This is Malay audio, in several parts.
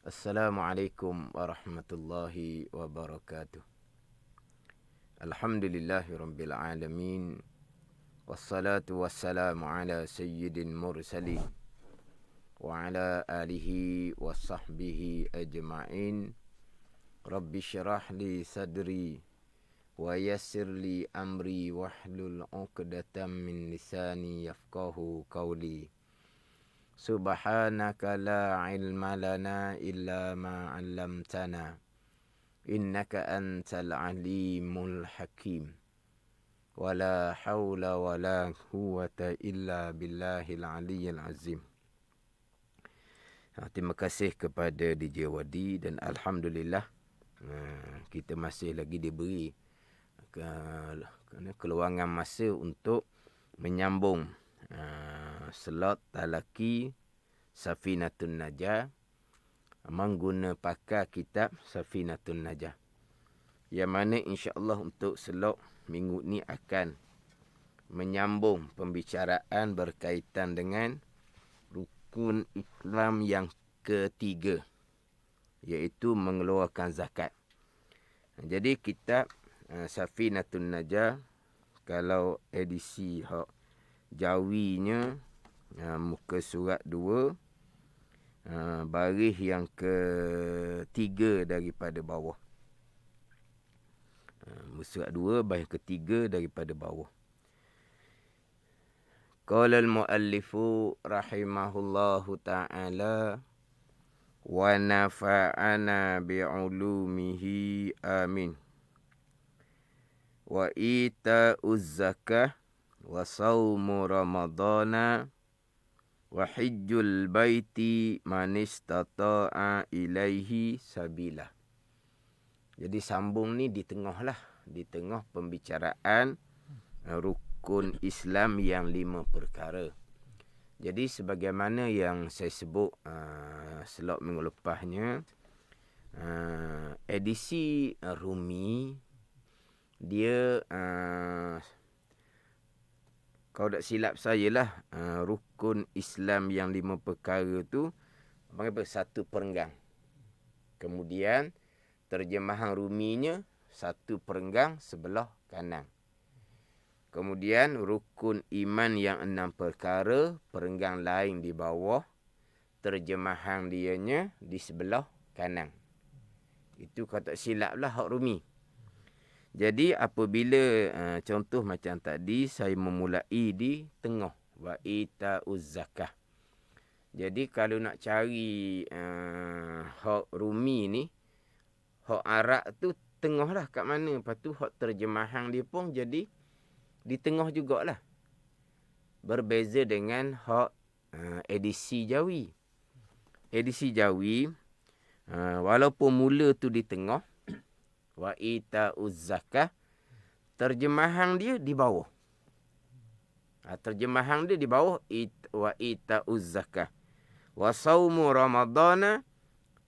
Assalamualaikum warahmatullahi wabarakatuh. Alhamdulillahi rabbil alamin. Wassalatu wassalamu ala sayyidil mursalin wa ala alihi wa sahbihi ajma'in. Rabbi syrah li sadri wa yassir li amri wahlul 'uqdatam min lisani yafqahu qawli. Subhanaka la ilma lana illa ma 'allamtana. Innaka antal alimul hakim. Wala hawla wala quwwata illa billahil aliyyil azim. Terima kasih kepada DJ Wadi dan Alhamdulillah kita masih lagi diberi keluangan masa untuk menyambung slot talaki Safinatun Najah mengguna pakar kitab Safinatun Najah, yang mana insya-Allah untuk slot minggu ni akan menyambung pembicaraan berkaitan dengan rukun Islam yang ketiga, iaitu mengeluarkan zakat. Jadi kitab Safinatun Najah, kalau edisi Jawinya muka surat 2, baris yang ketiga daripada bawah. Muka surat 2, baris ketiga daripada bawah. Qala al-muallifu rahimahullahu ta'ala wa nafa'ana bi'ulumihi amin. Wa ita'uz zakah wa sawmu ramadana wa hijjul baiti man istata'a ilaihi sabila. Jadi sambung ni di tengah pembicaraan rukun Islam yang 5 perkara. Jadi sebagaimana yang saya sebut slot minggu lepasnya, edisi Rumi dia kalau tak silap saya lah, rukun Islam yang 5 perkara tu apa? 1 perenggang. Kemudian terjemahan Ruminya 1 perenggang sebelah kanan. Kemudian rukun iman yang 6 perkara, perenggang lain di bawah, terjemahan dianya di sebelah kanan. Itu kalau tak silap lah hak Rumi. Jadi apabila contoh macam tadi, saya memulai di tengah, wa ita'uz zakah. Jadi kalau nak cari hak Rumi ni, hak Arab tu tengah lah kat mana. Lepas tu hak terjemahan dia pun jadi di tengah jugalah. Berbeza dengan hak edisi Jawi. Edisi Jawi, walaupun mula tu di tengah, wa ita'uz zakah, terjemahan dia di bawah. Terjemahan dia di bawah, wa ita'uz zakah. Wa sawmu ramadana,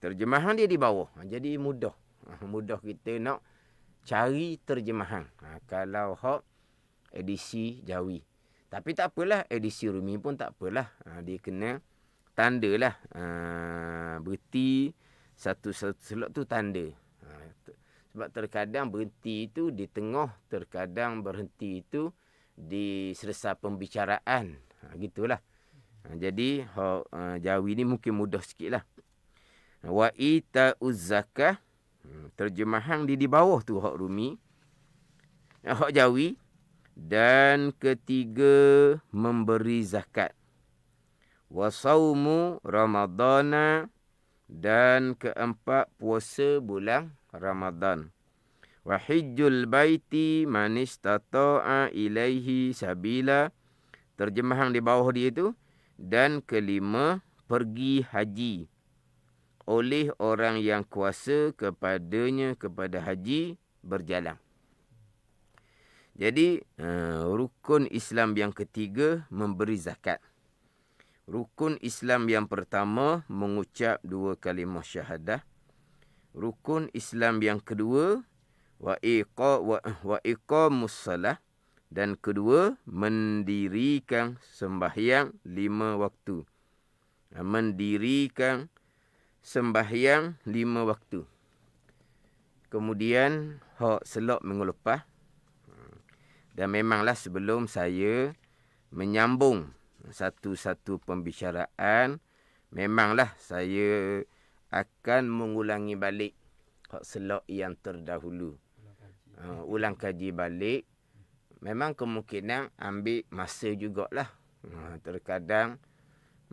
terjemahan dia di bawah. Jadi mudah. Mudah kita nak cari terjemahan. Kalau hak edisi Jawi. Tapi tak apalah, edisi Rumi pun tak apalah. Dia kena tanda lah. Berhenti satu slot tu tanda. Sebab terkadang berhenti itu di tengah, terkadang berhenti itu di selesai pembicaraan. Gitulah. Jadi Jawi ni mungkin mudah sikit lah. Wa ita'uz zakah, terjemahan di bawah tu hak Rumi. Hak Jawi. Dan ketiga, memberi zakat. Wa sawmu ramadana, dan keempat, puasa bulan Ramadan. Wa hijjul baiti man istata'a ilaihi sabila, terjemahan di bawah dia tu. Dan kelima, pergi haji oleh orang yang kuasa kepadanya kepada haji berjalan. Jadi rukun Islam yang ketiga, memberi zakat. Rukun Islam yang pertama, mengucap 2 kalimah syahadah. Rukun Islam yang kedua, wa iqamus salah, dan kedua, mendirikan sembahyang 5 waktu. Mendirikan sembahyang 5 waktu. Kemudian hak selok minggu lepas. Dan memanglah sebelum saya menyambung satu-satu pembicaraan, memanglah saya akan mengulangi balik hak selok yang terdahulu. Ulang kaji balik. Memang kemungkinan ambil masa jugalah. Terkadang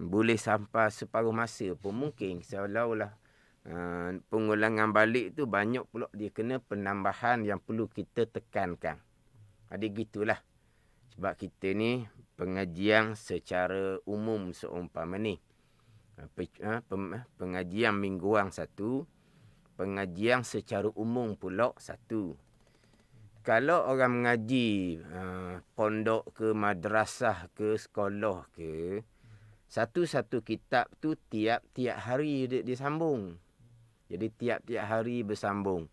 boleh sampai separuh masa pun mungkin. Seolah-olah pengulangan balik tu banyak pula dia kena penambahan yang perlu kita tekankan. Ada gitulah. Sebab kita ni pengajian secara umum seumpama ni. Pengajian mingguan satu, pengajian secara umum pula satu. Kalau orang mengaji pondok ke madrasah ke sekolah ke, satu-satu kitab tu tiap-tiap hari dia sambung. Jadi tiap-tiap hari bersambung.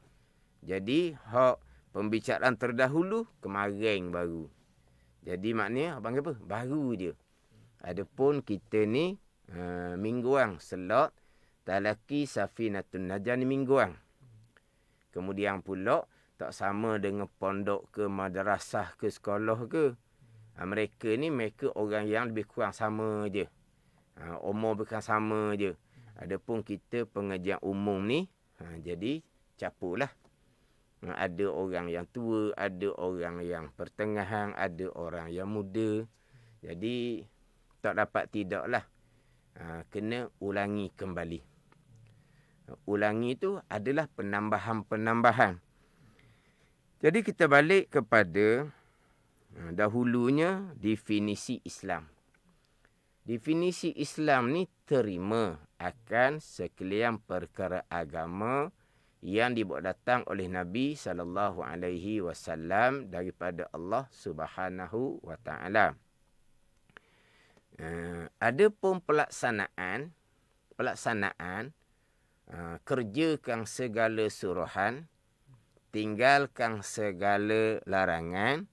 Jadi hak pembicaraan terdahulu kemarin baru. Jadi maknanya panggil apa? Baru dia. Adapun kita ni mingguan selot talaki Safinatun Najah ni mingguan. Kemudian pula tak sama dengan pondok ke madrasah ke sekolah ke. Mereka orang yang lebih kurang sama je. Umur bukan sama je. Adapun kita pengajian umum ni, jadi capulah. Ada orang yang tua, ada orang yang pertengahan, ada orang yang muda. Jadi tak dapat tidaklah. Kena ulangi kembali. Ulangi tu adalah penambahan-penambahan. Jadi kita balik kepada dahulunya definisi Islam. Definisi Islam ni terima akan sekalian perkara agama yang dibawa datang oleh Nabi SAW daripada Allah Subhanahu wa taala. Adapun pelaksanaan kerjakan segala suruhan, tinggalkan segala larangan,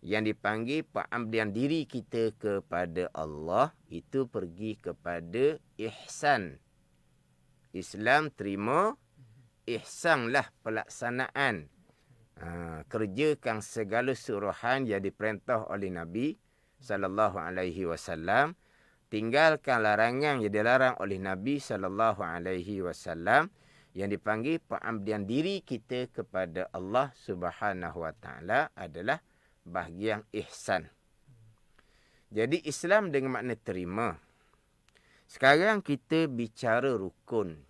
yang dipanggil pengabdian diri kita kepada Allah, itu pergi kepada ihsan. Islam terima ihsanlah pelaksanaan. Kerjakan segala suruhan yang diperintah oleh Nabi SAW. Tinggalkan larangan yang dilarang oleh Nabi SAW. Yang dipanggil pengabdian diri kita kepada Allah Subhanahu wa taala adalah bahagian ihsan. Jadi Islam dengan makna terima. Sekarang kita bicara rukun.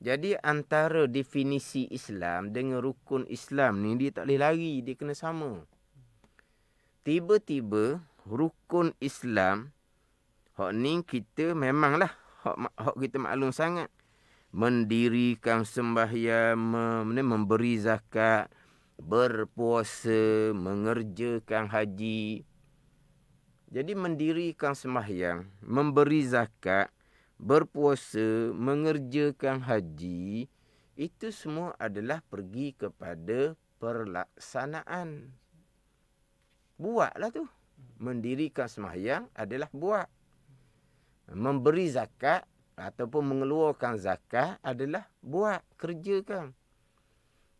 Jadi antara definisi Islam dengan rukun Islam ni dia tak boleh lari, dia kena sama. Tiba-tiba rukun Islam, hak ni kita memanglah hak kita maklum sangat. Mendirikan sembahyang, memberi zakat, berpuasa, mengerjakan haji. Jadi mendirikan sembahyang, memberi zakat, berpuasa, mengerjakan haji, itu semua adalah pergi kepada pelaksanaan. Buatlah tu. Mendirikan sembahyang adalah buat. Memberi zakat ataupun mengeluarkan zakat adalah buat, kerjakan.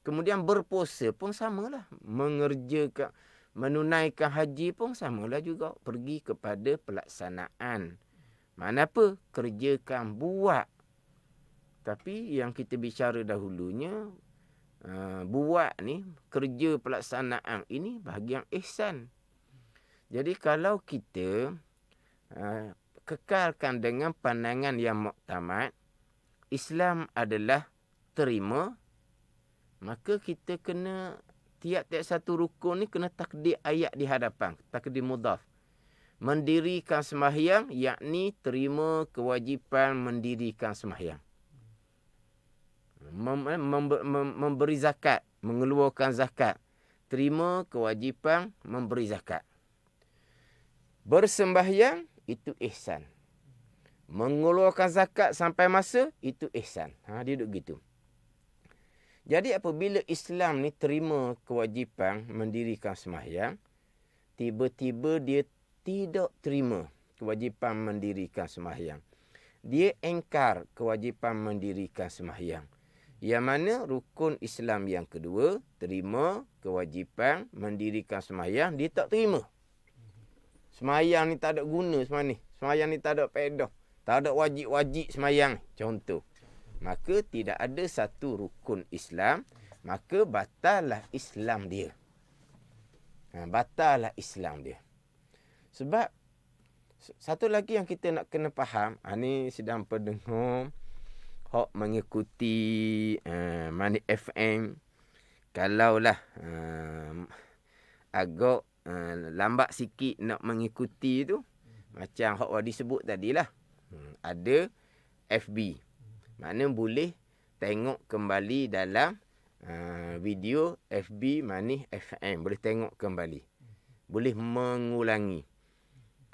Kemudian berpuasa pun samalah. Mengerjakan, menunaikan haji pun samalah juga. Pergi kepada pelaksanaan. Mana apa? Kerjakan, buat. Tapi yang kita bicara dahulunya, buat ni, kerja pelaksanaan ini bahagian ihsan. Jadi kalau kita kekalkan dengan pandangan yang muktamad, Islam adalah terima, maka kita kena tiap-tiap satu rukun ni kena takdir ayat di hadapan, takdir mudhaf. Mendirikan sembahyang, yakni terima kewajipan mendirikan sembahyang. Memberi zakat, mengeluarkan zakat, terima kewajipan memberi zakat. Bersembahyang, itu ihsan. Mengeluarkan zakat sampai masa, itu ihsan. Dia duduk gitu. Jadi apabila Islam ni terima kewajipan mendirikan sembahyang, tiba-tiba dia tidak terima kewajipan mendirikan sembahyang. Dia engkar kewajipan mendirikan sembahyang. Yang mana rukun Islam yang kedua, terima kewajipan mendirikan sembahyang, dia tak terima. Sembahyang ni tak ada guna sebenarnya. Sembahyang ni tak ada faedah. Tak ada wajib-wajib sembahyang. Contoh. Maka tidak ada satu rukun Islam, maka batallah Islam dia. Batallah Islam dia. Sebab satu lagi yang kita nak kena faham, ni sedang pendengar hok mengikuti Money FM, kalaulah agak lambat sikit nak mengikuti tu, macam hok Wadi sebut tadilah, ada FB. Makna boleh tengok kembali dalam video FB Money FM. Boleh tengok kembali. Boleh mengulangi.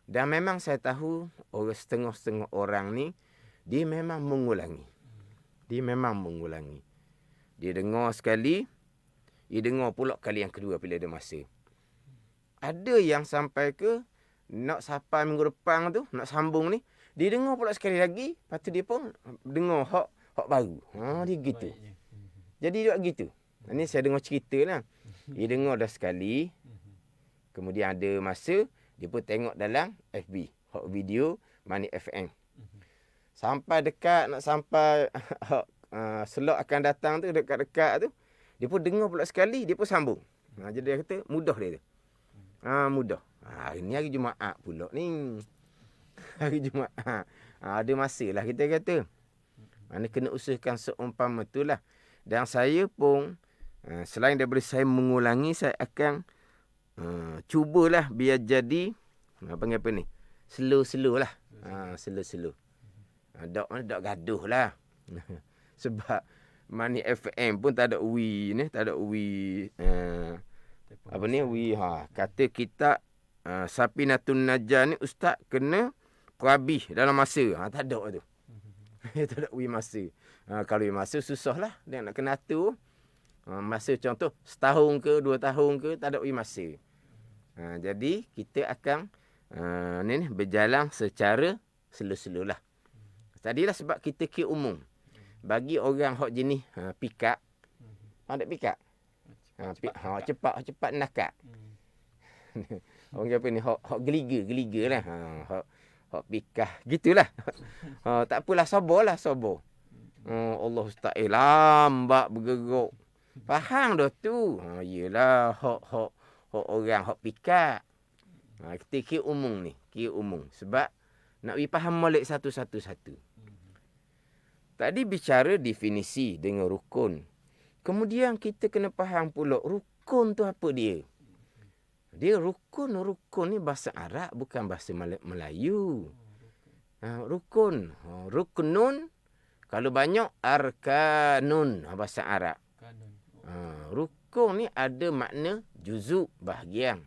Dan memang saya tahu orang setengah-setengah orang ni, dia memang mengulangi. Dia memang mengulangi. Dia dengar sekali, dia dengar pula kali yang kedua bila ada masa. Ada yang sampai ke nak sampai minggu depan tu, nak sambung ni, dia dengar pula sekali lagi, lepas tu dia pun dengar hak baru. Dia gitu. Jadi dia buat gitu. Ini saya dengar cerita lah. Dia dengar dah sekali, kemudian ada masa, dia pun tengok dalam FB, hak video Money FM. Sampai dekat, nak sampai slot akan datang tu, dekat-dekat tu, dia pun dengar pula sekali, dia pun sambung. Jadi dia kata, mudah dia tu. Mudah. Hari ni hari Jumaat pula ni. Hari Jumaat. Ada masa lah kita kata. Mana kena usahakan seumpama tu lah. Dan saya pun, selain daripada saya mengulangi, saya akan cubalah biar jadi, panggil apa ni? Slow-slow lah. Slow-slow. Tak gaduh lah. Sebab Money FM pun tak ada wi ni, tak ada wi apa ni wi kata kita Sapinatun Najah ni ustaz kena perhabis dalam masa. Tak ada tu. Tak ada wi masa. Kalau wi masa susahlah dia nak kena atur. Masa contoh setahun ke 2 tahun ke, tak ada wi masa. Jadi kita akan ni berjalan secara slow-slow lah. Tadilah sebab kita kira umum. Bagi orang hok jenis pikap. Ada pikap. Cepat nakak. Orang apa ni hok geliga lah. Hok pikap gitulah. Tak apalah, sabarlah. Allah Ustaz lambat bergerak. Faham dah tu. Iyalah hok orang hok pikap. Kita kira umum ni, sebab nak faham molek satu-satu. Tadi bicara definisi dengan rukun. Kemudian kita kena faham pula rukun tu apa dia. Dia rukun ni bahasa Arab, bukan bahasa Melayu. Rukun. Ruknun. Kalau banyak arkanun bahasa Arab. Rukun ni ada makna juzuk, bahagian.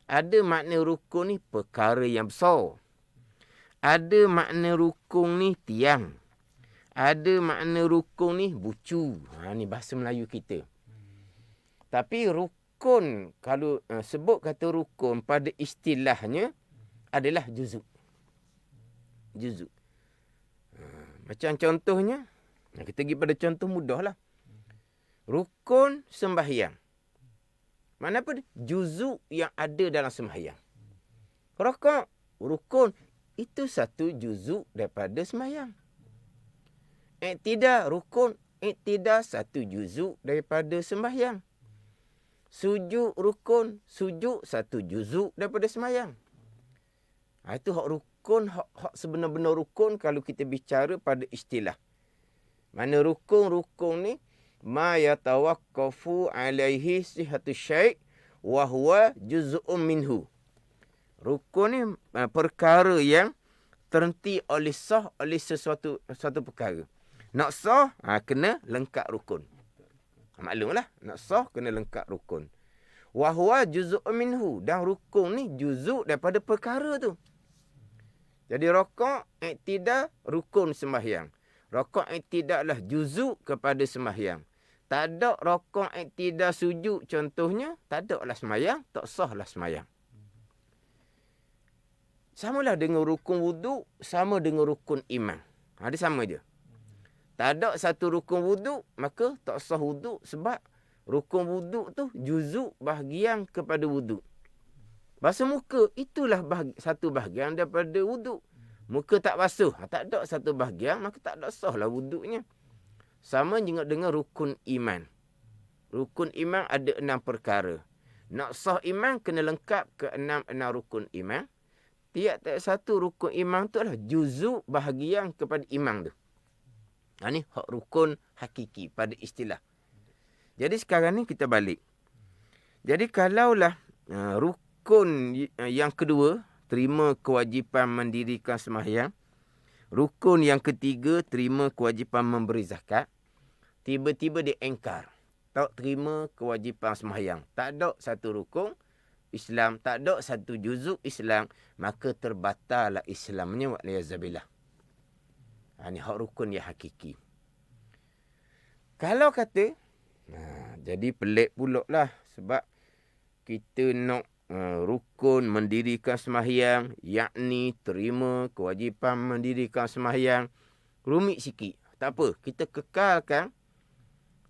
Ada makna rukun ni perkara yang besar. Ada makna rukun ni tiang. Ada makna rukun ni bucu. Ni bahasa Melayu kita. Tapi rukun, kalau sebut kata rukun pada istilahnya adalah juzuk. Macam contohnya, kita pergi pada contoh mudah lah. Rukun sembahyang. Mana apa? Juzuk yang ada dalam sembahyang. Rakaat, rukun, itu satu juzuk daripada sembahyang. Iktidal, rukun, iktidal satu juzuk daripada sembahyang. Sujud, rukun, sujud satu juzuk daripada sembahyang. Itu hak rukun, hak sebenar-benar rukun kalau kita bicara pada istilah. Mana rukun ni, ma yatawaqqafu alaihi sihhatu syai' wa huwa juz'un minhu. Rukun ni perkara yang terhenti oleh sah oleh sesuatu perkara. Nak sah, kena lengkap rukun. Maklumlah, nak sah kena lengkap rukun. Wa huwa juz'un minhu, dan rukun ni juzuk daripada perkara tu. Jadi rakaat, iktidal, rukun sembahyang. Rakaat iktidal lah juzuk kepada sembahyang. Tak ada rakaat iktidal sujud contohnya, tak ada lah sembahyang, tak sah lah sembahyang. Samalah dengan rukun wuduk, sama dengan rukun iman. Dia sama je. Tak ada satu rukun wuduk, maka tak sah wuduk sebab rukun wuduk tu juzuk bahagian kepada wuduk. Basuh muka, itulah satu bahagian daripada wuduk. Muka tak basuh, tak ada satu bahagian, maka tak ada sah lah wuduknya. Sama juga dengan rukun iman. Rukun iman ada 6 perkara. Nak sah iman, kena lengkap ke 6 rukun iman. Tiap-tiap satu rukun iman tu adalah juzuk bahagian kepada iman tu. Ni hak rukun hakiki pada istilah. Jadi sekarang ni kita balik. Jadi kalaulah rukun yang kedua, terima kewajipan mendirikan sembahyang. Rukun yang ketiga, terima kewajipan memberi zakat. Tiba-tiba dia engkar. Tak terima kewajipan sembahyang. Tak ada satu rukun Islam, tak ada satu juzuk Islam, maka terbatallah Islamnya wa'liyazabillah. Ini hak rukun yang hakiki. Kalau kata, jadi pelik pula lah sebab kita nak rukun mendirikan sembahyang, yakni terima kewajipan mendirikan sembahyang, rumit sikit. Tak apa, kita kekalkan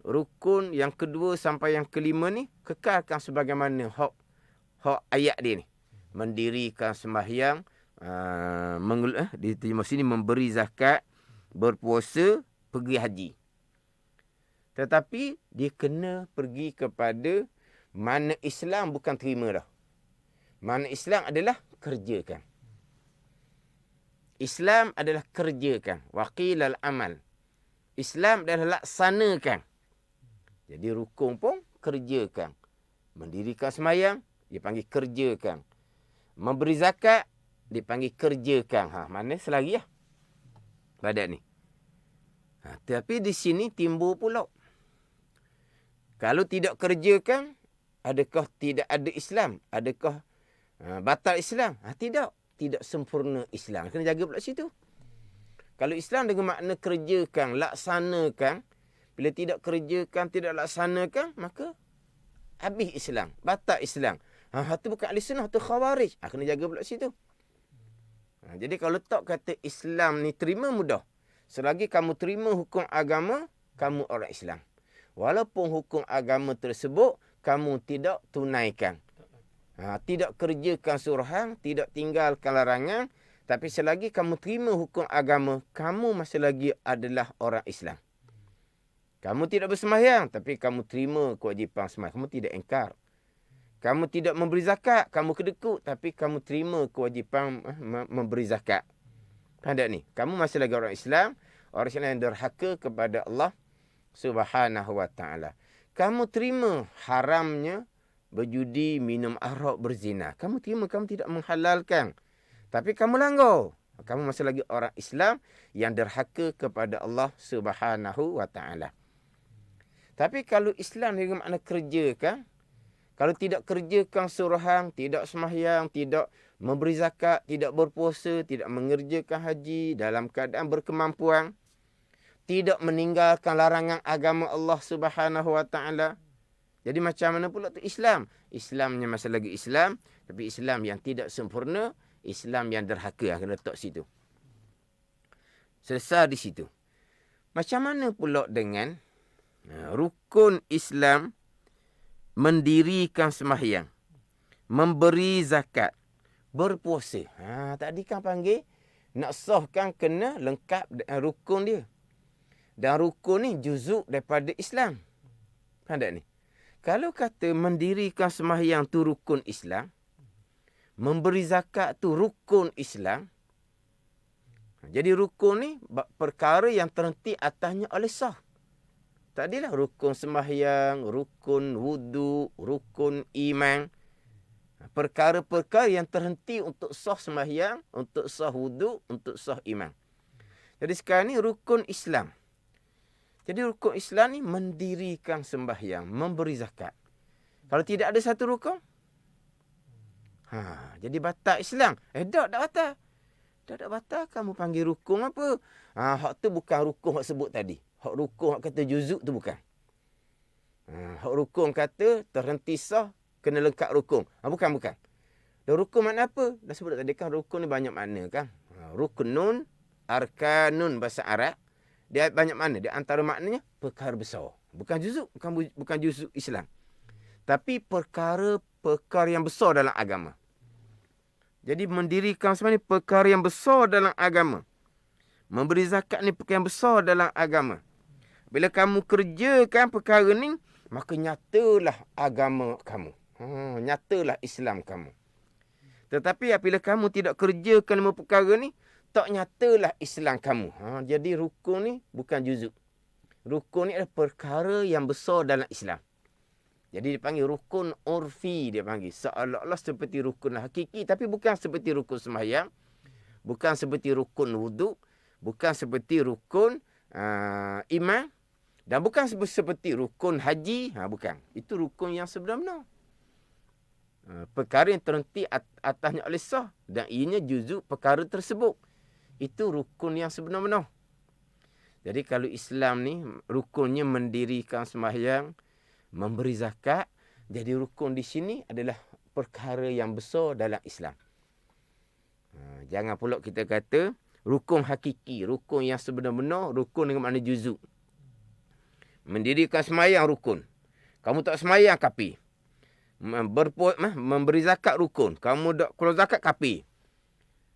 rukun yang kedua sampai yang kelima ni, kekalkan sebagaimana hak ayat dia ni. Mendirikan sembahyang, di sini memberi zakat, berpuasa, pergi haji. Tetapi dia kena pergi kepada mana Islam bukan terima dah. Mana Islam adalah kerjakan. Islam adalah kerjakan. Waqilal amal. Islam adalah laksanakan. Jadi rukun pun kerjakan. Mendirikan sembahyang, dipanggil kerjakan. Memberi zakat, dipanggil kerjakan. Mana selagi lah. Badat ni. Tapi di sini timbul pula. Kalau tidak kerjakan, adakah tidak ada Islam? Adakah batal Islam? Tidak. Tidak sempurna Islam. Kena jaga pula situ. Kalau Islam dengan makna kerjakan, laksanakan. Bila tidak kerjakan, tidak laksanakan, maka habis Islam. Batal Islam. Itu bukan ahli sunnah, itu khawarij. Kena jaga pula situ. Jadi kalau tak kata Islam ni terima, mudah. Selagi kamu terima hukum agama, kamu orang Islam. Walaupun hukum agama tersebut kamu tidak tunaikan. Tidak kerjakan suruhan, tidak tinggalkan larangan. Tapi selagi kamu terima hukum agama, kamu masih lagi adalah orang Islam. Kamu tidak bersembahyang, tapi kamu terima kewajipan sembahyang. Kamu tidak engkar. Kamu tidak memberi zakat, kamu kedekut, tapi kamu terima kewajipan memberi zakat. Faham tak ni? Kamu masih lagi orang Islam. Orang Islam yang derhaka kepada Allah Subhanahu wa ta'ala. Kamu terima haramnya berjudi, minum arak, berzina. Kamu terima, kamu tidak menghalalkan. Tapi kamu langgar. Kamu masih lagi orang Islam yang derhaka kepada Allah Subhanahu wa ta'ala. Tapi kalau Islam dengan makna kerjakan, kalau tidak kerjakan suruhan, tidak sembahyang, tidak memberi zakat, tidak berpuasa, tidak mengerjakan haji dalam keadaan berkemampuan, tidak meninggalkan larangan agama Allah Subhanahu wa ta'ala. Jadi macam mana pula tu Islam? Islamnya masih lagi Islam, tapi Islam yang tidak sempurna, Islam yang derhaka. Kena letak situ. Selesai di situ. Macam mana pula dengan rukun Islam mendirikan sembahyang, memberi zakat, berpuasa. Tadi kan panggil nak sahkan kena lengkap rukun dia. Dan rukun ni juzuk daripada Islam. Faham tak ni? Kalau kata mendirikan sembahyang tu rukun Islam, memberi zakat tu rukun Islam. Jadi rukun ni perkara yang terhenti atasnya oleh sah. Tadilah rukun sembahyang, rukun wudu, rukun iman. Perkara-perkara yang terhenti untuk sah sembahyang, untuk sah wudu, untuk sah iman. Jadi sekarang ni rukun Islam. Jadi rukun Islam ni mendirikan sembahyang, memberi zakat. Kalau tidak ada satu rukun, jadi batal Islam. Tak batal. Tak batal, kamu panggil rukun apa? Hak tu bukan rukun hak sebut tadi. Hak rukun hak kata juzuk tu bukan. Hak rukun kata terhenti sah, kena lengkap rukun. Bukan. Dan rukun makna apa? Dah sebut tadi kan rukun ni banyak makna kan. Rukunun, arkanun bahasa Arab. Dia banyak makna. Di antara maknanya perkara besar. Bukan juzuk, bukan juzuk Islam. Tapi perkara yang besar dalam agama. Jadi mendirikan sebenarnya perkara yang besar dalam agama. Memberi zakat ni perkara yang besar dalam agama. Bila kamu kerjakan perkara ni, maka nyatalah agama kamu. Nyatalah Islam kamu. Tetapi apabila kamu tidak kerjakan lima perkara ni, tak nyatalah Islam kamu. Jadi rukun ni bukan juzuk. Rukun ni adalah perkara yang besar dalam Islam. Jadi dipanggil rukun urfi, dia panggil. Seolah-olah seperti rukun hakiki, tapi bukan seperti rukun sembahyang. Bukan seperti rukun wuduk. Bukan seperti rukun iman. Dan bukan seperti rukun haji. Bukan. Itu rukun yang sebenar-benar. Perkara yang terhenti atasnya oleh sah. Dan ianya juzuk perkara tersebut. Itu rukun yang sebenar-benar. Jadi kalau Islam ni, rukunnya mendirikan sembahyang, memberi zakat. Jadi rukun di sini adalah perkara yang besar dalam Islam. Jangan pula kita kata rukun hakiki, rukun yang sebenar-benar, rukun dengan makna juzuk. Mendirikan sembahyang rukun. Kamu tak sembahyang kafir. Memberi zakat rukun. Kamu tak keluar zakat kafir.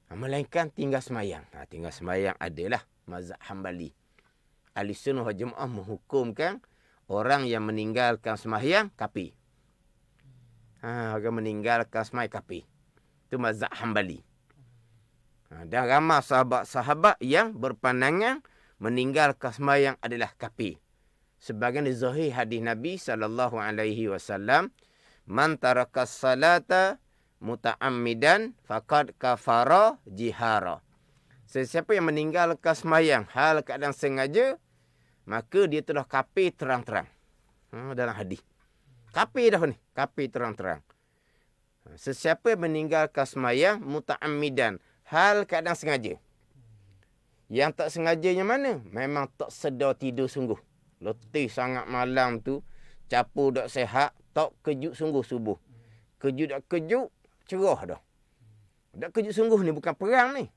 Melainkan tinggal sembahyang. Tinggal sembahyang adalah mazhab Hambali. Ahli Sunnah wal Jamaah menghukumkan orang yang meninggalkan sembahyang kafir. Orang meninggalkan sembahyang kafir. Itu mazhab Hambali. Dan ramai sahabat-sahabat yang berpandangan meninggalkan sembahyang adalah kafir. Sebagian zahir hadis Nabi SAW, man taraka salata muta'ammidan faqad kafara jihara. Sesiapa yang meninggalkan sembahyang hal keadaan sengaja, maka dia telah kafir terang-terang. Dalam hadis. Kafir dah ni. Kafir terang-terang. Sesiapa yang meninggalkan sembahyang muta'ammidan hal keadaan sengaja. Yang tak sengajanya mana? Memang tak sedar tidur sungguh. Letih sangat malam tu. Capur tak sehat. Tak kejut sungguh subuh. Kejut tak kejut. Cerah dah. Tak kejut sungguh ni bukan perang ni.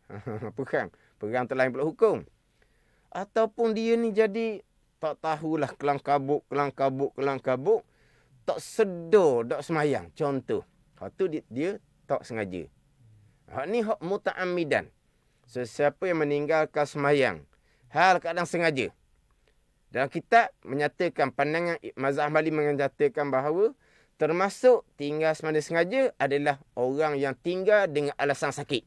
Perang. Perang tu lain pula hukum. Ataupun dia ni jadi tak tahulah kelang kabut. Tak sedar tak semayang. Contoh. Hak tu dia tak sengaja. Hak ni hak muta'ammidan. Sesiapa yang meninggalkan sembahyang hal keadaan sengaja. Dalam kitab menyatakan pandangan mazhab Hambali menyatakan bahawa termasuk tinggal sembahyang sengaja adalah orang yang tinggal dengan alasan sakit.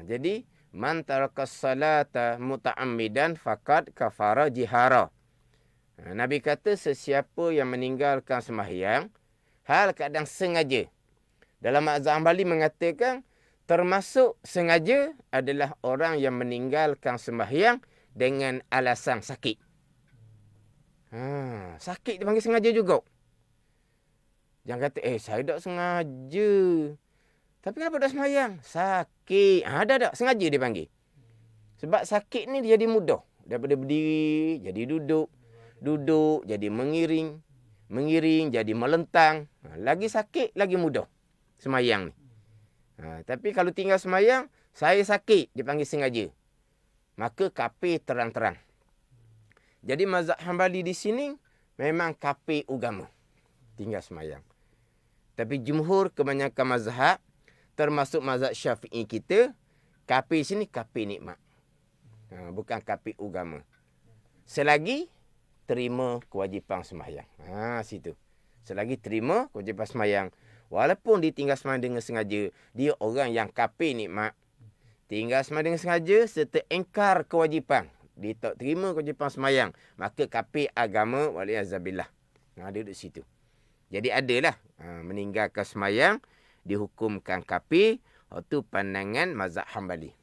Jadi man tarakas salata muta'ammidan faqad kafara jihara. Nabi kata sesiapa yang meninggalkan sembahyang hal keadaan sengaja. Dalam mazhab Hambali mengatakan termasuk sengaja adalah orang yang meninggalkan sembahyang dengan alasan sakit. Sakit dipanggil sengaja juga. Jangan kata, saya tak sengaja. Tapi kenapa tak sembahyang? Sakit. Dah. Sengaja dia panggil. Sebab sakit ni dia jadi mudah. Daripada berdiri, jadi duduk. Duduk, jadi mengiring. Mengiring, jadi melentang. Lagi sakit, lagi mudah. Sembahyang ni. Tapi kalau tinggal sembahyang, saya sakit. Dia panggil sengaja. Maka kafir terang-terang. Jadi mazhab Hambali di sini memang kafir agama. Tinggal sembahyang. Tapi jumhur kebanyakan mazhab, termasuk mazhab Syafi'i kita, kafir sini kafir nikmat. Bukan kafir agama. Selagi terima kewajipan sembahyang. Situ. Selagi terima kewajipan sembahyang. Walaupun dia tinggal sembahyang dengan sengaja, dia orang yang kafir nikmat. Tinggal sembahyang dengan sengaja serta engkar kewajipan. Dia tak terima kewajipan sembahyang. Maka kafir agama waliyazabillah. Dia duduk situ. Jadi adalah meninggalkan sembahyang dihukumkan kafir. Itu pandangan mazhab Hambali.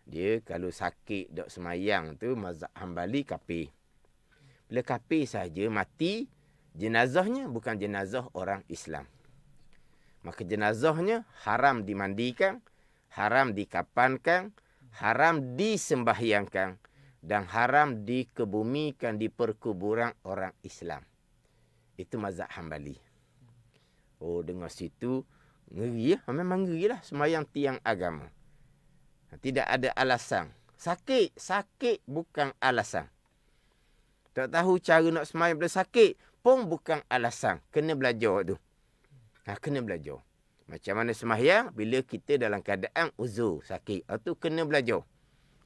Dia kalau sakit dok sembahyang tu mazhab Hambali kafir. Bila kafir saja mati, jenazahnya bukan jenazah orang Islam. Maka jenazahnya haram dimandikan, haram dikapankan, haram disembahyangkan, dan haram dikebumikan di perkuburan orang Islam. Itu mazhab Hambali. Oh, dengar situ ngeri ya. Memang ngeri lah sembahyang tiang agama. Tidak ada alasan. Sakit bukan alasan. Tak tahu cara nak sembahyang bila sakit pun bukan alasan. Kena belajar tu. Kena belajar. Macam mana sembahyang bila kita dalam keadaan uzur, sakit. Itu kena belajar.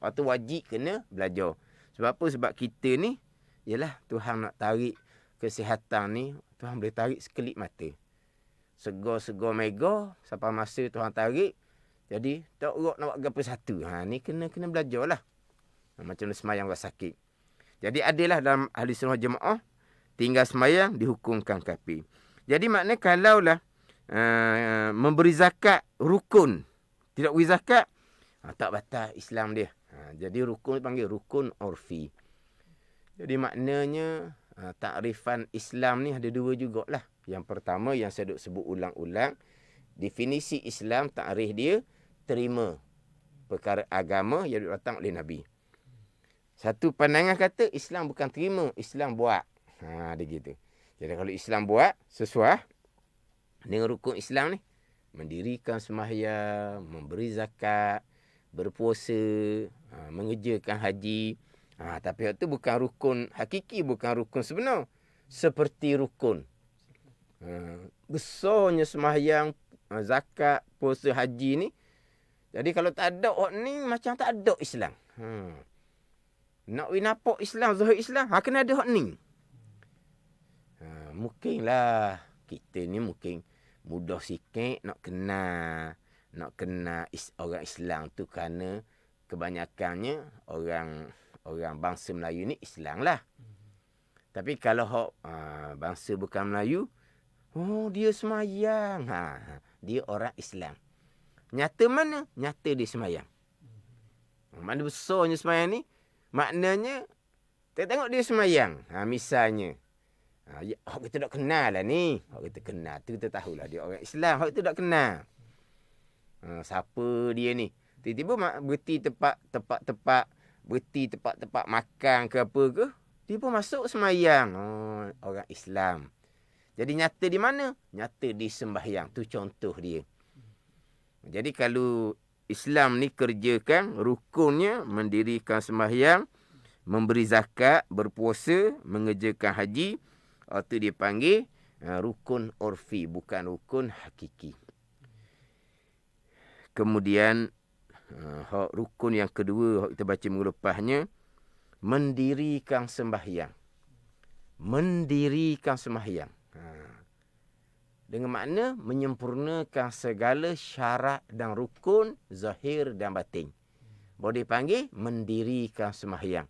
Itu wajib kena belajar. Sebab apa? Sebab kita ni, yalah Tuhan nak tarik kesihatan ni, Tuhan boleh tarik sekelip mata. Segar-segar mega, sampai masa Tuhan tarik, jadi tak urut nak buat apa satu. Ni kena belajar lah. Macam mana sembahyang buat sakit. Jadi adalah dalam ahli sunnah jemaah, tinggal sembahyang dihukumkan kafir. Jadi maknanya kalaulah memberi zakat rukun, tidak beri zakat, tak batal Islam dia. Jadi rukun dipanggil rukun urfi. Jadi maknanya takrifan Islam ni ada dua jugalah. Yang pertama yang saya duk sebut ulang-ulang, definisi Islam, takrif dia terima perkara agama yang datang oleh Nabi. Satu pandangan kata Islam bukan terima, Islam buat. Dia gitu. Jadi kalau Islam buat sesuai dengan rukun Islam ni, mendirikan sembahyang, memberi zakat, berpuasa, mengerjakan haji. Tapi itu bukan rukun hakiki, bukan rukun sebenar. Seperti rukun. Besarnya sembahyang, zakat, puasa, haji ni. Jadi kalau tak ada orang ni, macam tak ada Islam. Nak nampak Islam, zahir Islam, kena ada hak ni. Mungkinlah kita ni mungkin mudah sikit nak kenal orang Islam tu kerana kebanyakannya orang bangsa Melayu ni Islam lah. Tapi kalau hak bangsa bukan Melayu, dia semayang. Dia orang Islam. Nyata mana? Nyata dia semayang. Mana besarnya semayang ni? Maknanya, kita tengok dia semayang. Misalnya, orang kita tak kenal lah ni. Orang kita kenal, tu kita tahulah dia orang Islam. Orang kita tak kenal. Siapa dia ni? Tiba-tiba berhenti tempat makan ke apa ke, dia pun masuk semayang. Orang Islam. Jadi nyata di mana? Nyata di sembahyang. Tu contoh dia. Jadi kalau Islam ni kerjakan rukunnya, mendirikan sembahyang, memberi zakat, berpuasa, mengerjakan haji, itu dia panggil rukun urfi, bukan rukun hakiki. Kemudian rukun yang kedua kita baca minggu lepasnya, mendirikan sembahyang. Mendirikan sembahyang. Dengan makna menyempurnakan segala syarat dan rukun zahir dan batin. Boleh dipanggil mendirikan sembahyang.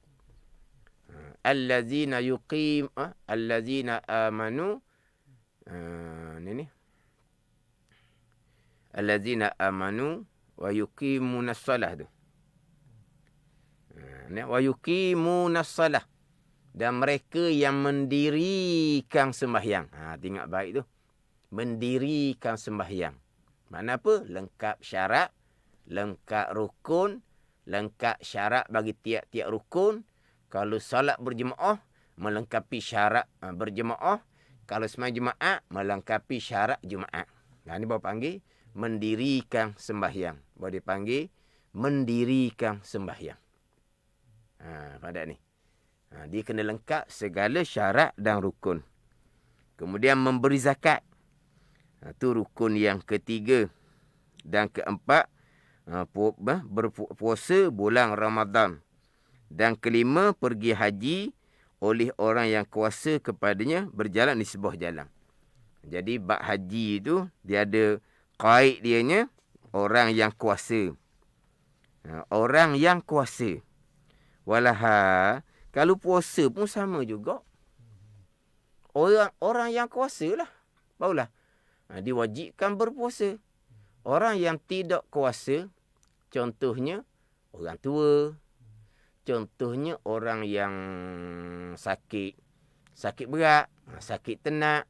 Allazina allazina amanu ni allazina amanu wa yuqimunas salah tu. Wa yuqimunas salah, dan mereka yang mendirikan sembahyang. Tengok baik tu. Mendirikan sembahyang. Makna apa? Lengkap syarat, lengkap rukun, lengkap syarat bagi tiap-tiap rukun. Kalau salat berjemaah, melengkapi syarat berjemaah. Kalau sembahyang Jumaat, melengkapi syarat Jumaat. Ini baru panggil mendirikan sembahyang. Baru dipanggil mendirikan sembahyang. Pada ni. Dia kena lengkap segala syarat dan rukun. Kemudian memberi zakat. Itu rukun yang ketiga. Dan keempat, berpuasa bulan Ramadan. Dan kelima, pergi haji oleh orang yang kuasa kepadanya berjalan di sebuah jalan. Jadi bab haji itu dia ada qaid dianya, orang yang kuasa. Orang yang kuasa. Walaha, kalau puasa pun sama juga. Orang yang kuasa lah. Barulah diwajibkan berpuasa. Orang yang tidak kuasa, contohnya orang tua, contohnya orang yang sakit berat, sakit tenak,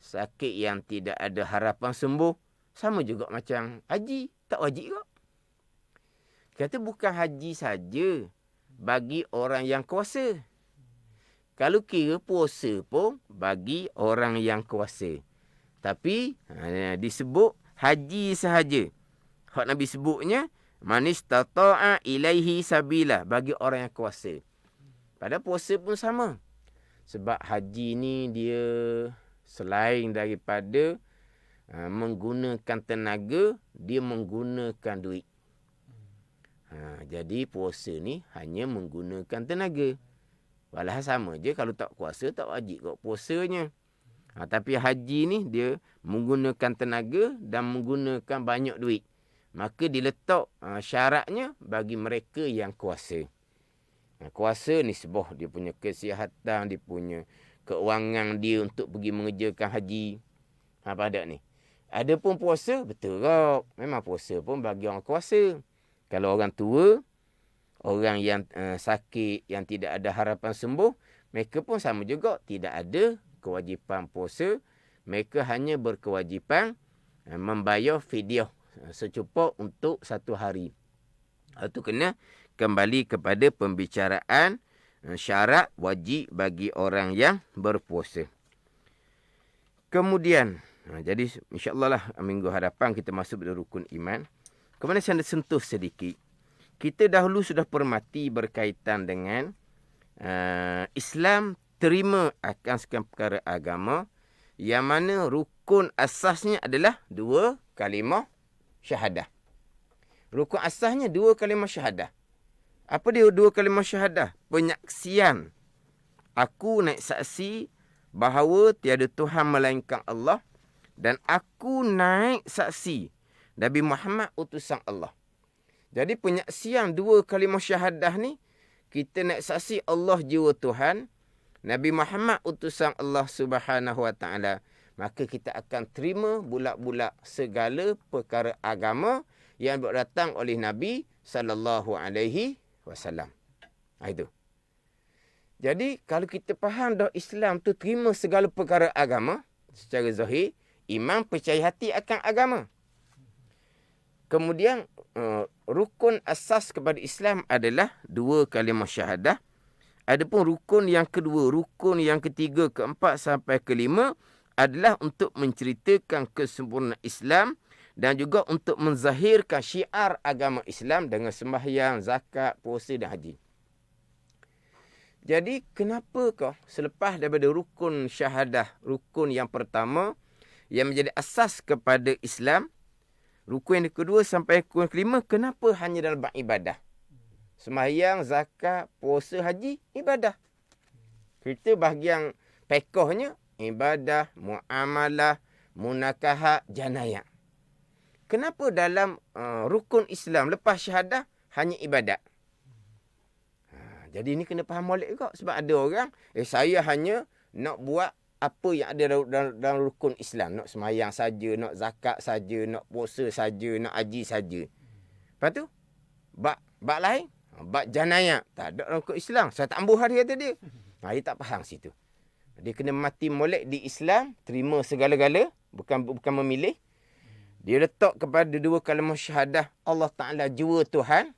sakit yang tidak ada harapan sembuh, sama juga macam haji, tak wajib kok. Kata bukan haji saja bagi orang yang kuasa. Kalau kira puasa pun bagi orang yang kuasa. Tapi disebut haji sahaja. Hak Nabi sebutnya manistata'a ilaihi sabila, bagi orang yang kuasa. Pada puasa pun sama. Sebab haji ni dia selain daripada menggunakan tenaga, dia menggunakan duit. Jadi puasa ni hanya menggunakan tenaga. Walau sama je, kalau tak kuasa tak wajib kot puasanya. Tapi haji ni dia menggunakan tenaga dan menggunakan banyak duit. Maka diletak syaratnya bagi mereka yang kuasa. Kuasa ni sebab dia punya kesihatan, dia punya keuangan dia untuk pergi mengerjakan haji. Apa ada ni? Ada pun puasa, betul tak? Memang puasa pun bagi orang kuasa. Kalau orang tua, orang yang sakit, yang tidak ada harapan sembuh, mereka pun sama juga, tidak ada kewajipan puasa. Mereka hanya berkewajipan membayar fidyah secukup untuk satu hari. Itu kena kembali kepada pembicaraan syarat wajib bagi orang yang berpuasa. Kemudian, jadi insya-Allah lah minggu hadapan kita masuk pada rukun iman. Kemudian saya nak sentuh sedikit. Kita dahulu sudah permati berkaitan dengan Islam terima akan sekian perkara agama, yang mana rukun asasnya adalah 2 kalimah syahadah. Rukun asasnya 2 kalimah syahadah. Apa dia 2 kalimah syahadah? Penyaksian. Aku naik saksi bahawa tiada Tuhan melainkan Allah, dan aku naik saksi Nabi Muhammad utusan Allah. Jadi penyaksian 2 kalimah syahadah ni, kita naik saksi Allah jiwa Tuhan, Nabi Muhammad utusan Allah Subhanahu Wa Taala, maka kita akan terima bulat-bulat segala perkara agama yang datang oleh Nabi sallallahu alaihi wasallam. Itu. Jadi kalau kita faham dah Islam tu terima segala perkara agama secara zahir, iman percaya hati akan agama. Kemudian rukun asas kepada Islam adalah 2 kalimah syahadah. Adapun rukun yang kedua, rukun yang ketiga, keempat sampai kelima adalah untuk menceritakan kesempurnaan Islam dan juga untuk menzahirkan syiar agama Islam dengan sembahyang, zakat, puasa dan haji. Jadi kenapakah selepas daripada rukun syahadah, rukun yang pertama yang menjadi asas kepada Islam, rukun yang kedua sampai rukun kelima, kenapa hanya dalam bab ibadah? Sembahyang, zakat, puasa, haji, ibadah. Kita bahagian pekohnya, ibadah, muamalah, munakahat, janayah. Kenapa dalam rukun Islam lepas syahadah hanya ibadat? Jadi ini kena faham molek juga. Sebab ada orang, saya hanya nak buat apa yang ada dalam rukun Islam. Nak sembahyang saja, nak zakat saja, nak puasa saja, nak haji saja. Lepas tu, bab lain, bab janayah, tak ada dalam rukun Islam. Saya tak ambuh hari kata dia. Dia tak faham situ. Dia kena mati molek di Islam, terima segala-gala, bukan memilih. Dia letak kepada 2 kalimah syahadah, Allah Ta'ala jiwa Tuhan,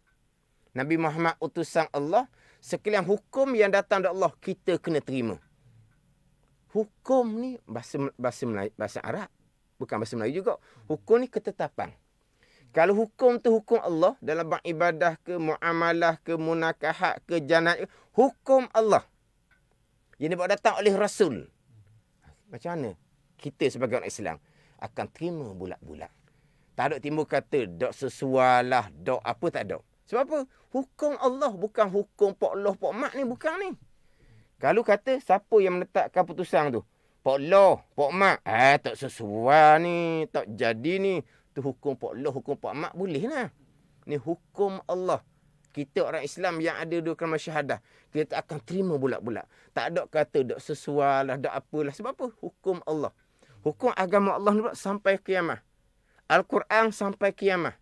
Nabi Muhammad utusan Allah. Sekalian hukum yang datang dari Allah, kita kena terima. Hukum ni bahasa Melayu, bahasa Arab, bukan bahasa Melayu juga. Hukum ni ketetapan. Kalau hukum tu hukum Allah, dalam bab ibadah ke, muamalah ke, munakahat ke, janayah, hukum Allah yang dibawa datang oleh Rasul. Macam mana kita sebagai orang Islam akan terima bulat-bulat? Tak ada timbul kata, dok sesuai lah, dok apa, tak ada. Sebab apa? Hukum Allah, bukan hukum Pak Loh, Pak Mak ni, bukan ni. Kalau kata, siapa yang menetapkan putusan tu? Pak Loh, Pak Mak. Tak sesuai ni, tak jadi ni. Tu hukum Pak Loh, hukum Pak Mak, boleh lah. Ni hukum Allah. Kita orang Islam yang ada 2 kalimah syahadah, kita akan terima bulat-bulat. Tak ada kata, dok sesuai lah, dok apalah. Sebab apa? Hukum Allah. Hukum agama Allah ni sampai kiamat. Al-Quran sampai kiamat.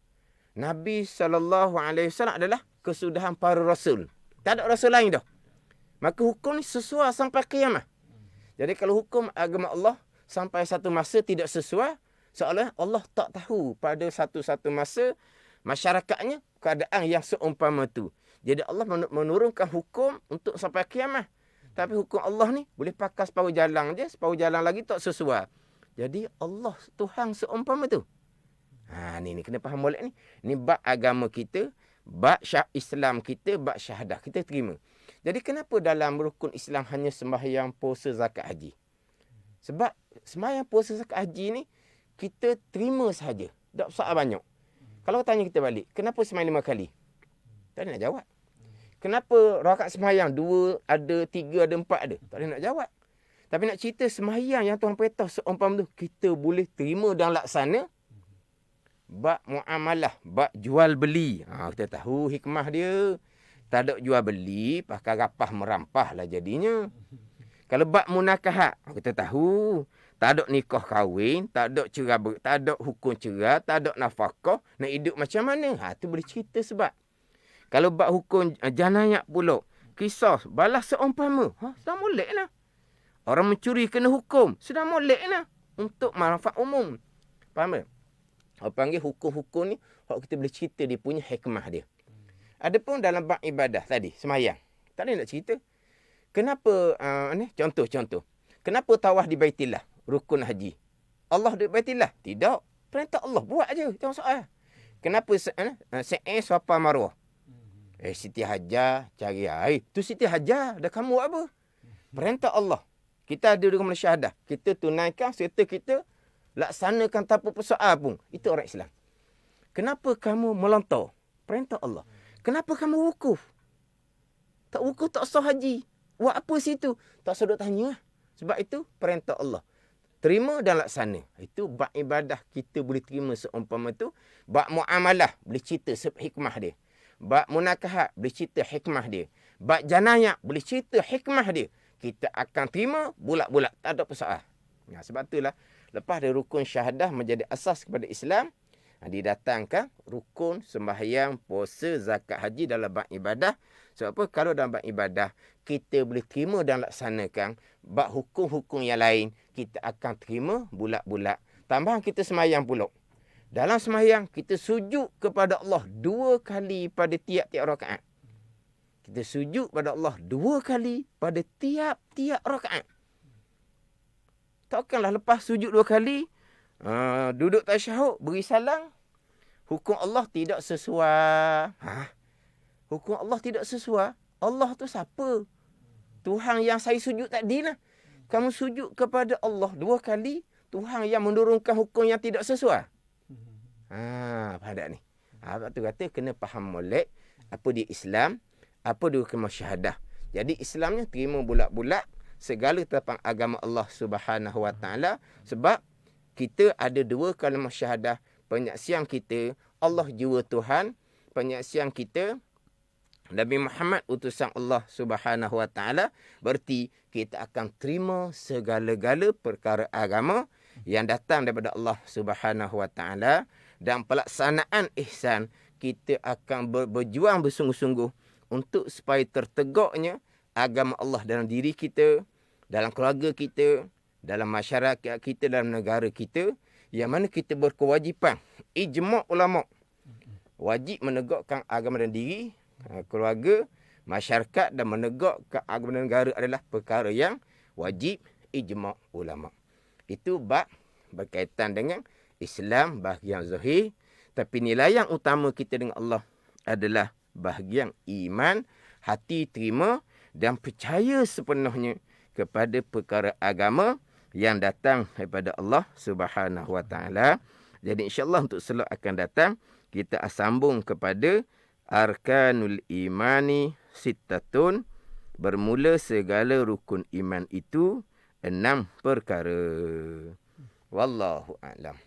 Nabi SAW adalah kesudahan para rasul. Tak ada rasul lain dah. Maka hukum ni sesuai sampai kiamat. Jadi kalau hukum agama Allah sampai satu masa tidak sesuai, seolah Allah tak tahu pada satu-satu masa masyarakatnya keadaan yang seumpama tu. Jadi Allah menurunkan hukum untuk sampai kiamat. Tapi hukum Allah ni boleh pakai separuh jalan je, separuh jalan lagi tak sesuai. Jadi Allah Tuhan seumpama tu. Ni kena faham molek ni. Ni bab agama kita, bab Islam kita, bab syahadah kita terima. Jadi kenapa dalam rukun Islam hanya sembahyang, puasa, zakat, haji? Sebab sembahyang, puasa, zakat, haji ni kita terima sahaja. Tak soal banyak. Kalau tanya kita balik, kenapa sembahyang 5 kali? Tak ada nak jawab. Kenapa rakaat sembahyang 2 ada, 3 ada, 4 ada? Tak ada nak jawab. Tapi nak cerita sembahyang yang Tuhan perintah seumpama tu, kita boleh terima dan laksana. Bab muamalah, bab jual beli. Kita tahu hikmah dia. Tak ada jual beli, pakai rapah merampah lah jadinya. Kalau bab munakahat, kita tahu. Tak ada nikah kahwin, tak ada cerai, tak ada hukum cerai, tak ada nafkah. Nak hidup macam mana? Tu boleh cerita sebab. Kalau bab hukum janayak pula, kisah, balas seumpama. Sudah molek lah. Orang mencuri kena hukum. Sudah molek lah. Untuk manfaat umum. Faham tak? Orang panggil hukum-hukum ni, kita boleh cerita dia punya hikmah dia. Adapun dalam bab ibadah tadi, semayang. Tak ada nak cerita. Kenapa, contoh. Kenapa tawaf di Baitillah? Rukun haji. Allah di Baitillah? Tidak. Perintah Allah. Buat aja. Jangan soal. Kenapa sa'i Safa Marwah? Siti Hajar cari air. Tu Siti Hajar. Dah kamu buat apa? Perintah Allah. Kita ada dengan syahadah. Kita tunaikan serta kita laksanakan tanpa persoal pun. Itu orang Islam. Kenapa kamu melontar? Perintah Allah. Kenapa kamu wukuf? Tak wukuf tak sah haji. Buat apa situ? Tak sedut tanya. Sebab itu perintah Allah. Terima dan laksana. Itu bab ibadah kita boleh terima seumpama tu. Bab muamalah boleh cerita hikmah dia. Bab munakahat boleh cerita hikmah dia. Bab janayak boleh cerita hikmah dia. Kita akan terima bulat-bulat. Tak ada persoalan. Sebab itulah lepas dari rukun syahadah menjadi asas kepada Islam, didatangkan rukun sembahyang, puasa, zakat, haji dalam bab ibadah. Sebab apa? Kalau dalam bab ibadah, kita boleh terima dan laksanakan. Bab hukum-hukum yang lain, kita akan terima bulat-bulat. Tambahan kita sembahyang pula. Dalam sembahyang, kita sujud kepada Allah 2 kali pada tiap-tiap rakaat. Kita sujud pada Allah 2 kali pada tiap-tiap rakaat. Takkanlah lepas sujud 2 kali, duduk tasyahud, beri salam. Hukum Allah tidak sesuai. Hukum Allah tidak sesuai. Allah tu siapa? Tuhan yang saya sujud tadi lah. Kamu sujud kepada Allah 2 kali, Tuhan yang menurunkan hukum yang tidak sesuai. Faham tak ni? Sebab tu kata kena faham molek apa dia Islam, apa dia hukum syahadah. Jadi Islamnya terima bulat-bulat segala tentang agama Allah Subhanahu Wa Taala, sebab kita ada 2 kalimah syahadah. Penyaksian kita Allah jiwa Tuhan, penyaksian kita Nabi Muhammad utusan Allah Subhanahu Wa Taala. Berarti kita akan terima segala-gala perkara agama yang datang daripada Allah Subhanahu Wa Taala, dan pelaksanaan ihsan kita akan berjuang bersungguh-sungguh untuk supaya tertegaknya agama Allah dalam diri kita, dalam keluarga kita, dalam masyarakat kita, dalam negara kita, yang mana kita berkewajipan. Ijma' ulama' wajib menegakkan agama dan diri, keluarga, masyarakat, dan menegakkan agama dan negara adalah perkara yang wajib. Ijma' ulama'. Itu bab berkaitan dengan Islam bahagian zahir. Tapi nilai yang utama kita dengan Allah adalah bahagian iman, hati terima dan percaya sepenuhnya kepada perkara agama yang datang daripada Allah Subhanahu Wa Taala. Jadi insya-Allah untuk slot akan datang kita sambung kepada arkanul imani sittatun, bermula segala rukun iman itu 6 perkara. Wallahu a'lam.